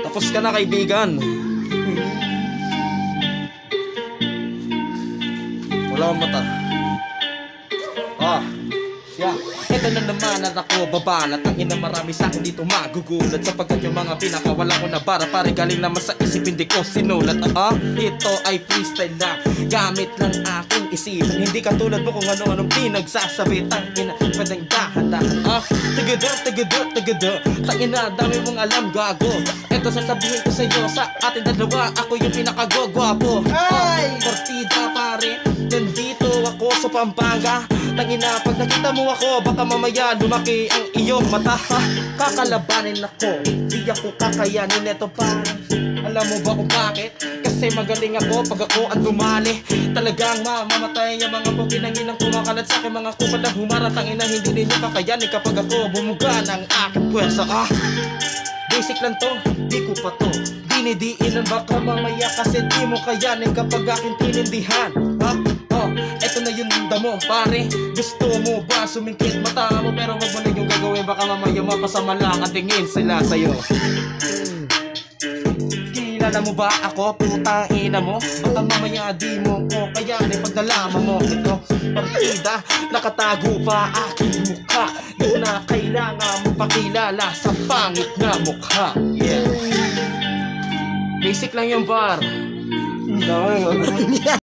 Tapos ka na, kaibigan. Wala akong mata. Yeah. Ito na naman at ako babanat. Ang ina marami sa akin dito magugulat, sapagkat yung mga pinakawala ko na bara pare galing naman sa isip, hindi ko sinulat. Ito ay freestyle na gamit lang aking isipan, hindi katulad mo kung ano-anong pinagsasabi. Tangina, pwedeng dahan-dahan. Tagada tangina, dami mong alam, gago. Ito sasabihin ko sa'yo, sa ating dalawa ako yung pinakagwagwapo. Partida pare, nandito ako sa Pampanga. Tangina, pag nakita mo ako, baka mamaya lumaki ang iyong mata. Kakalabanin ako, di ako kakayanin. Ito pa, alam mo ba kung bakit? Kasi magaling ako pag ako ang dumali. Talagang mamamatay ang mga pokinanginang kumakalat sa akin, mga kupad na humarang. Tangina, hindi ninyo kakayanin kapag ako bumuga ng aking puwersa. Basic lang to, di ko pa to dinidiinan, baka mamaya kasi di mo kayanin kapag aking tinindihan. Eto na yung damo pare, gusto mo ba sumingkit mata mo? Pero wag mo na yung gagawin, baka mamaya mapasama lang ang tingin sila sa'yo. Kilala mo ba ako, putang ina mo? Baka mamaya di mo ko kayanin pag nalaman mo. Ito, partida, nakatago pa aking mukha. Di na kailangan mo pakilala sa pangit na mukha. Yeah. Basic lang yung bar.